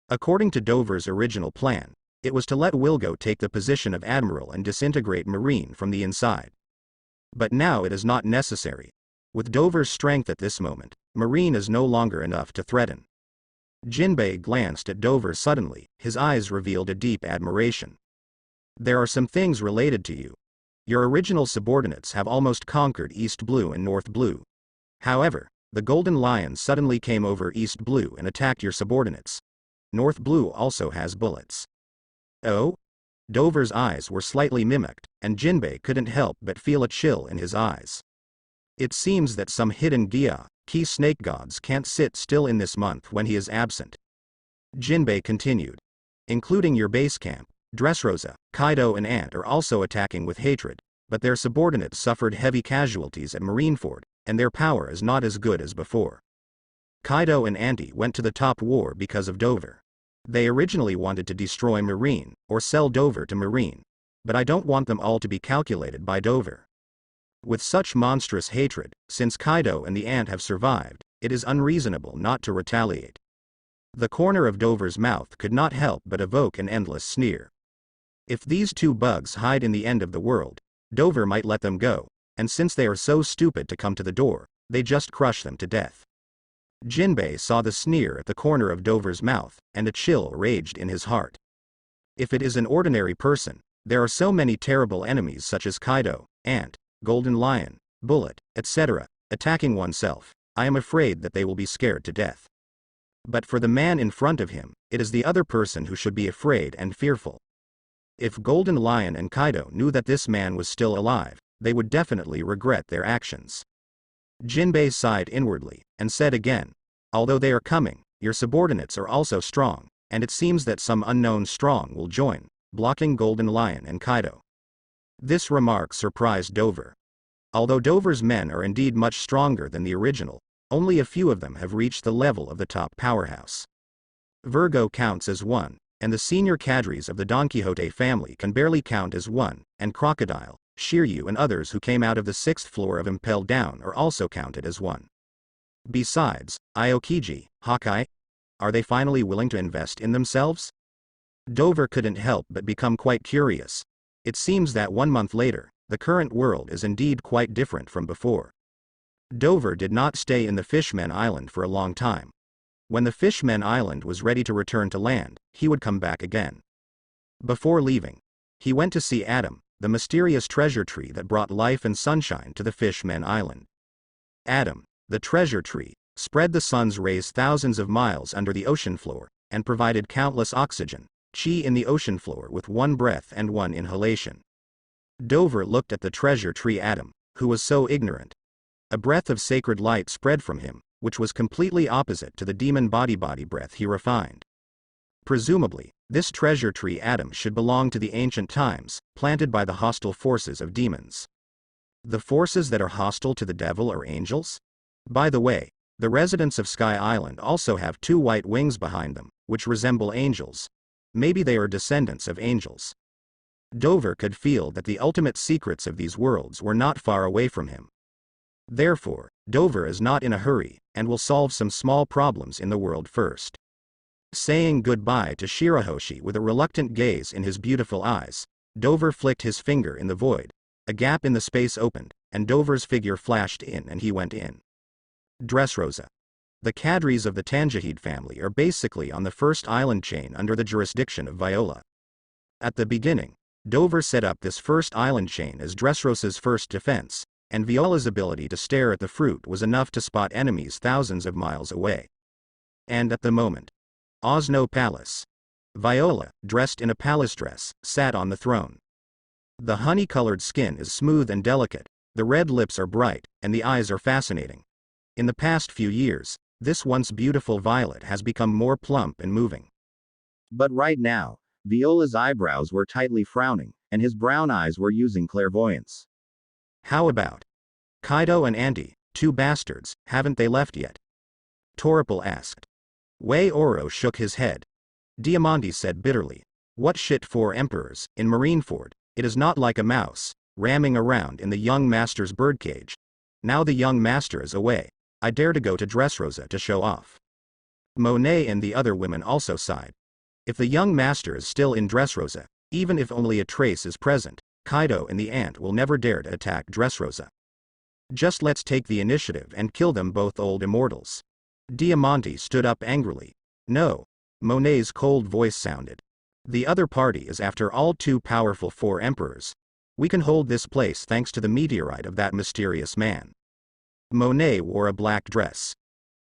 According to Dover's original plan, it was to let Wilgo take the position of admiral and disintegrate Marine from the inside. But now it is not necessary. With Dover's strength at this moment, Marine is no longer enough to threaten. Jinbei glanced at Dover suddenly, his eyes revealed a deep admiration. There are some things related to you. Your original subordinates have almost conquered East Blue and North Blue. However, the Golden Lion suddenly came over East Blue and attacked your subordinates. North Blue also has bullets. Oh? Dover's eyes were slightly mimicked, and Jinbei couldn't help but feel a chill in his eyes. It seems that some hidden Gya, key snake gods can't sit still in this month when he is absent. Jinbei continued. Including your base camp, Dressrosa, Kaido and Ant are also attacking with hatred, but their subordinates suffered heavy casualties at Marineford, and their power is not as good as before. Kaido and Anti went to the top war because of Dover. They originally wanted to destroy Marine, or sell Dover to Marine, but I don't want them all to be calculated by Dover. With such monstrous hatred, since Kaido and the Ant have survived, it is unreasonable not to retaliate. The corner of Dover's mouth could not help but evoke an endless sneer. If these two bugs hide in the end of the world, Dover might let them go, and since they are so stupid to come to the door, they just crush them to death. Jinbei saw the sneer at the corner of Dover's mouth, and a chill raged in his heart. If it is an ordinary person, there are so many terrible enemies such as Kaido, Ant, Golden Lion, Bullet, etc., attacking oneself, I am afraid that they will be scared to death. But for the man in front of him, it is the other person who should be afraid and fearful. If Golden Lion and Kaido knew that this man was still alive, they would definitely regret their actions. Jinbei sighed inwardly, and said again, although they are coming, your subordinates are also strong, and it seems that some unknown strong will join, blocking Golden Lion and Kaido. This remark surprised Dover. Although Dover's men are indeed much stronger than the original, only a few of them have reached the level of the top powerhouse. Virgo counts as one, and the senior cadres of the Don Quixote family can barely count as one, and Crocodile, Shiryu and others who came out of the 6th floor of Impel Down are also counted as one. Besides, Aokiji, Hawkeye? Are they finally willing to invest in themselves? Dover couldn't help but become quite curious. It seems that 1 month later, the current world is indeed quite different from before. Dover did not stay in the Fishmen Island for a long time. When the Fishmen Island was ready to return to land, he would come back again. Before leaving, he went to see Adam, the mysterious treasure tree that brought life and sunshine to the Fishmen Island. Adam, the treasure tree, spread the sun's rays thousands of miles under the ocean floor, and provided countless oxygen, chi in the ocean floor with one breath and one inhalation. Dover looked at the treasure tree Adam, who was so ignorant. A breath of sacred light spread from him, which was completely opposite to the demon body breath he refined. Presumably, this treasure tree Adam should belong to the ancient times, planted by the hostile forces of demons. The forces that are hostile to the devil are angels? By the way, the residents of Sky Island also have 2 white wings behind them, which resemble angels. Maybe they are descendants of angels. Dover could feel that the ultimate secrets of these worlds were not far away from him. Therefore, Dover is not in a hurry, and will solve some small problems in the world first. Saying goodbye to Shirahoshi with a reluctant gaze in his beautiful eyes, Dover flicked his finger in the void. A gap in the space opened, and Dover's figure flashed in and he went in. Dressrosa. The cadres of the Tanjihide family are basically on the first island chain under the jurisdiction of Viola. At the beginning, Dover set up this first island chain as Dressrosa's first defense, and Viola's ability to stare at the fruit was enough to spot enemies thousands of miles away. And at the moment, Osno Palace. Viola, dressed in a palace dress, sat on the throne. The honey-colored skin is smooth and delicate, the red lips are bright, and the eyes are fascinating. In the past few years, this once beautiful Violet has become more plump and moving. But right now, Viola's eyebrows were tightly frowning, and his brown eyes were using clairvoyance. How about Kaido and Andy, 2 bastards, haven't they left yet? Toripal asked. Wei Oro shook his head. Diamante said bitterly, what shit for emperors, in Marineford, it is not like a mouse, ramming around in the young master's birdcage. Now the young master is away, I dare to go to Dressrosa to show off. Monet and the other women also sighed. If the young master is still in Dressrosa, even if only a trace is present, Kaido and the ant will never dare to attack Dressrosa. Just let's take the initiative and kill them both, old immortals. Diamante stood up angrily. No. Monet's cold voice sounded. The other party is after all too powerful for emperors. We can hold this place thanks to the meteorite of that mysterious man. Monet wore a black dress.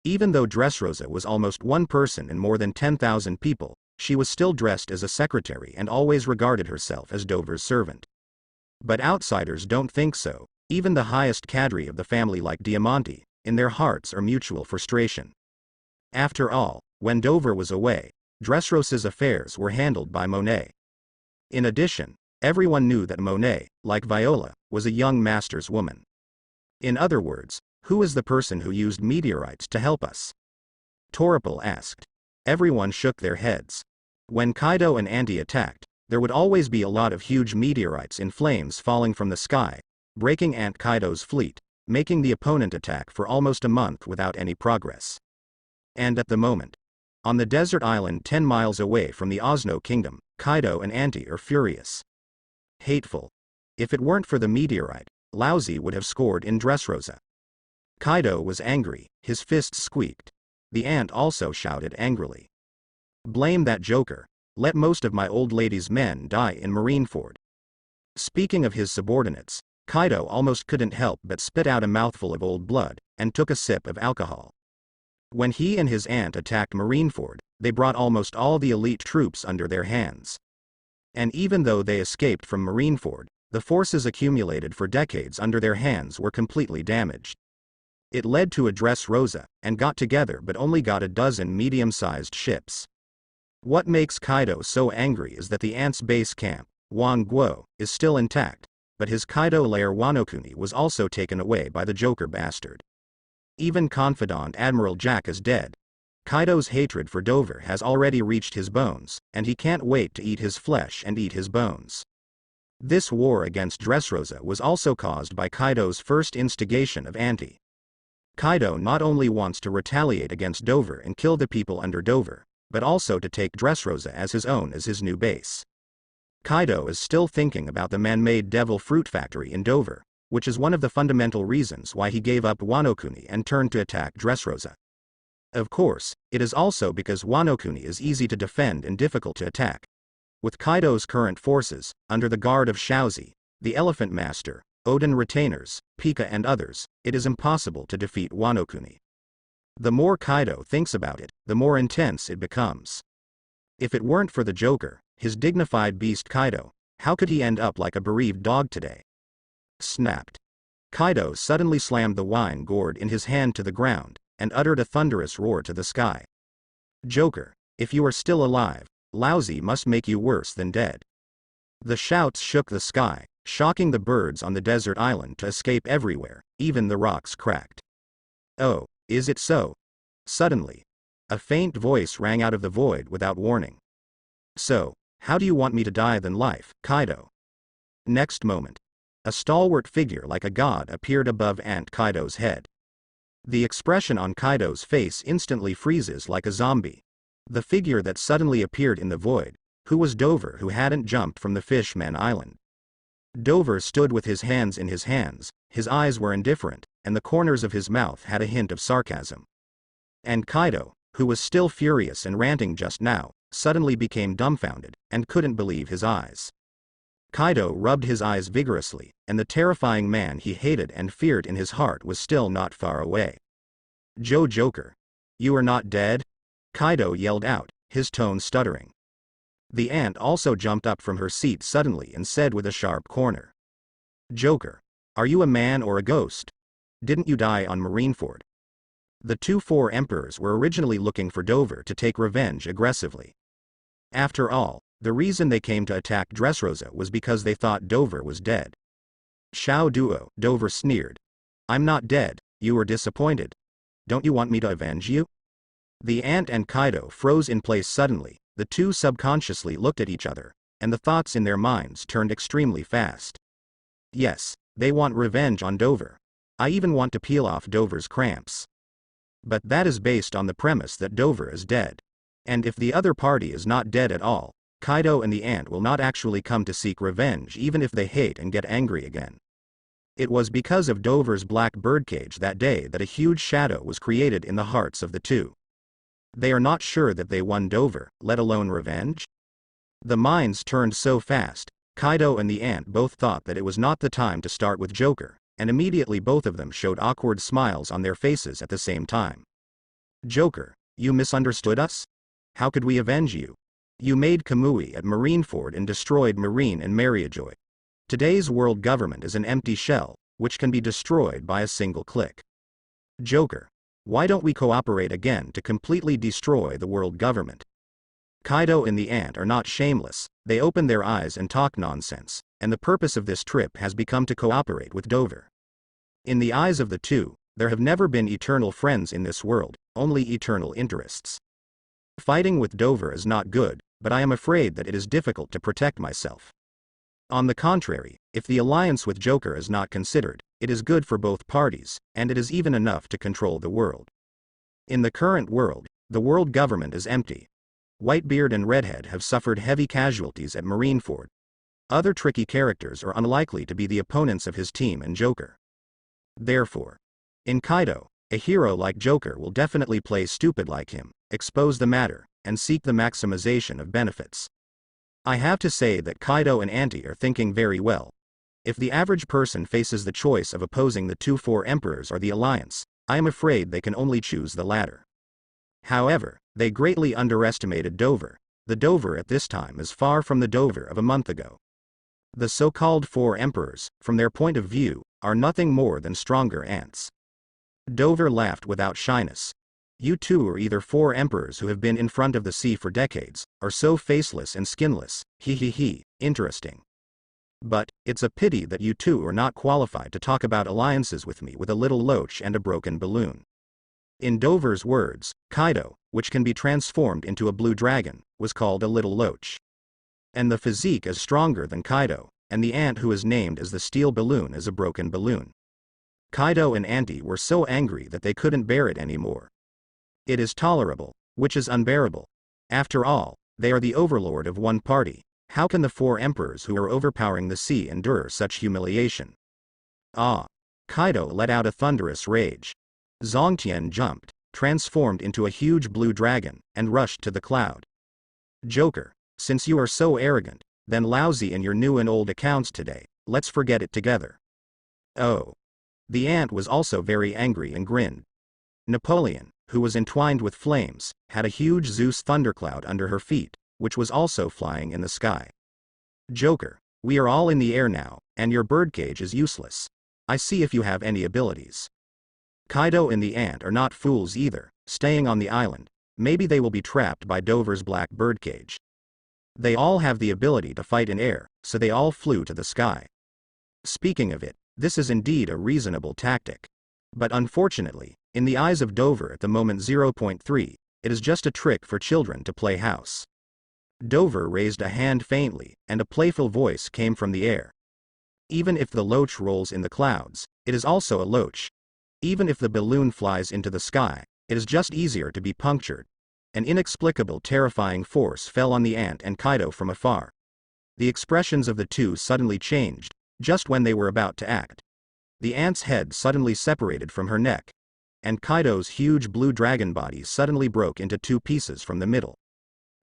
Even though Dressrosa was almost one person in more than 10,000 people, she was still dressed as a secretary and always regarded herself as Dover's servant. But outsiders don't think so, even the highest cadre of the family like Diamante, in their hearts are mutual frustration. After all, when Dover was away, Dressrosa's affairs were handled by Monet. In addition, everyone knew that Monet, like Viola, was a young master's woman. In other words, who is the person who used meteorites to help us? Toripal asked. Everyone shook their heads. When Kaido and Andy attacked, there would always be a lot of huge meteorites in flames falling from the sky, breaking Aunt Kaido's fleet, making the opponent attack for almost a month without any progress. And at the moment, on the desert island 10 miles away from the Osno kingdom, Kaido and Andy are furious. Hateful. If it weren't for the meteorite, Lousy would have scored in Dressrosa. Kaido was angry, his fists squeaked. The ant also shouted angrily. Blame that joker, let most of my old lady's men die in Marineford. Speaking of his subordinates, Kaido almost couldn't help but spit out a mouthful of old blood, and took a sip of alcohol. When he and his aunt attacked Marineford, they brought almost all the elite troops under their hands. And even though they escaped from Marineford, the forces accumulated for decades under their hands were completely damaged. It led to a Dressrosa, and got together but only got a dozen medium-sized ships. What makes Kaido so angry is that the Ant's base camp, Guo, is still intact, but his Kaido lair Wano-kuni was also taken away by the Joker bastard. Even confidant Admiral Jack is dead. Kaido's hatred for Dover has already reached his bones, and he can't wait to eat his flesh and eat his bones. This war against Dressrosa was also caused by Kaido's first instigation of Anti. Kaido not only wants to retaliate against Dover and kill the people under Dover, but also to take Dressrosa as his own as his new base. Kaido is still thinking about the man-made devil fruit factory in Dover, which is one of the fundamental reasons why he gave up Wano-kuni and turned to attack Dressrosa. Of course, it is also because Wano-kuni is easy to defend and difficult to attack. With Kaido's current forces, under the guard of Xiaozi, the Elephant Master, Oden retainers, Pika and others, it is impossible to defeat Wano-kuni. The more Kaido thinks about it, the more intense it becomes. If it weren't for the Joker, his dignified beast Kaido, how could he end up like a bereaved dog today? Snapped. Kaido suddenly slammed the wine gourd in his hand to the ground, and uttered a thunderous roar to the sky. Joker, if you are still alive, lousy must make you worse than dead. The shouts shook the sky, shocking the birds on the desert island to escape everywhere, even the rocks cracked. Oh, is it so? Suddenly, a faint voice rang out of the void without warning. So, how do you want me to die than life, Kaido? Next moment, a stalwart figure like a god appeared above Aunt Kaido's head. The expression on Kaido's face instantly freezes like a zombie. The figure that suddenly appeared in the void, who was Dover who hadn't jumped from the Fishman Island. Dover stood with his hands in his hands, his eyes were indifferent, and the corners of his mouth had a hint of sarcasm. And Kaido, who was still furious and ranting just now, suddenly became dumbfounded, and couldn't believe his eyes. Kaido rubbed his eyes vigorously, and the terrifying man he hated and feared in his heart was still not far away. Joker. You are not dead? Kaido yelled out, his tone stuttering. The ant also jumped up from her seat suddenly and said with a sharp corner. Joker. Are you a man or a ghost? Didn't you die on Marineford? The four emperors were originally looking for Dover to take revenge aggressively. After all, the reason they came to attack Dressrosa was because they thought Dover was dead. Xiao Duo, Dover sneered. I'm not dead, you were disappointed. Don't you want me to avenge you? The ant and Kaido froze in place suddenly, the two subconsciously looked at each other, and the thoughts in their minds turned extremely fast. Yes, they want revenge on Dover. I even want to peel off Dover's cramps. But that is based on the premise that Dover is dead. And if the other party is not dead at all, Kaido and the ant will not actually come to seek revenge even if they hate and get angry again. It was because of Dover's black birdcage that day that a huge shadow was created in the hearts of the two. They are not sure that they won Dover, let alone revenge? The minds turned so fast, Kaido and the ant both thought that it was not the time to start with Joker, and immediately both of them showed awkward smiles on their faces at the same time. Joker, you misunderstood us? How could we avenge you? You made Kamui at Marineford and destroyed Marine and Mariajoy. Today's world government is an empty shell, which can be destroyed by a single click. Joker, why don't we cooperate again to completely destroy the world government? Kaido and the ant are not shameless, they open their eyes and talk nonsense, and the purpose of this trip has become to cooperate with Dover. In the eyes of the two, there have never been eternal friends in this world, only eternal interests. Fighting with Dover is not good, but I am afraid that it is difficult to protect myself. On the contrary, if the alliance with Joker is not considered, it is good for both parties, and it is even enough to control the world. In the current world, the world government is empty. Whitebeard and Redhead have suffered heavy casualties at Marineford. Other tricky characters are unlikely to be the opponents of his team and Joker. Therefore, in Kaido, a hero like Joker will definitely play stupid like him, expose the matter, and seek the maximization of benefits. I have to say that Kaido and Anti are thinking very well. If the average person faces the choice of opposing the 2-4 emperors or the alliance, I am afraid they can only choose the latter. However, they greatly underestimated Dover. The Dover at this time is far from the Dover of a month ago. The so-called 4 emperors, from their point of view, are nothing more than stronger ants. Dover laughed without shyness. You two are either 4 emperors who have been in front of the sea for decades, or so faceless and skinless, interesting. But, it's a pity that you two are not qualified to talk about alliances with me with a little loach and a broken balloon. In Dover's words, Kaido, which can be transformed into a blue dragon, was called a little loach. And the physique is stronger than Kaido, and the ant who is named as the steel balloon is a broken balloon. Kaido and Auntie were so angry that they couldn't bear it anymore. It is tolerable, which is unbearable. After all, they are the overlord of one party. How can the 4 emperors who are overpowering the sea endure such humiliation? Ah! Kaido let out a thunderous rage. Zongtian jumped, transformed into a huge blue dragon, and rushed to the cloud. Joker, since you are so arrogant, then lousy in your new and old accounts today, let's forget it together. Oh! The ant was also very angry and grinned. Napoleon, who was entwined with flames, had a huge Zeus thundercloud under her feet, which was also flying in the sky. Joker, we are all in the air now, and your birdcage is useless. I see if you have any abilities. Kaido and the ant are not fools either, staying on the island. Maybe they will be trapped by Dover's black birdcage. They all have the ability to fight in air, so they all flew to the sky. Speaking of it, this is indeed a reasonable tactic. But unfortunately, in the eyes of Dover at the moment 0.3, it is just a trick for children to play house. Dover raised a hand faintly, and a playful voice came from the air. Even if the loach rolls in the clouds, it is also a loach. Even if the balloon flies into the sky, it is just easier to be punctured. An inexplicable terrifying force fell on the ant and Kaido from afar. The expressions of the two suddenly changed, just when they were about to act. The ant's head suddenly separated from her neck, and Kaido's huge blue dragon body suddenly broke into 2 pieces from the middle.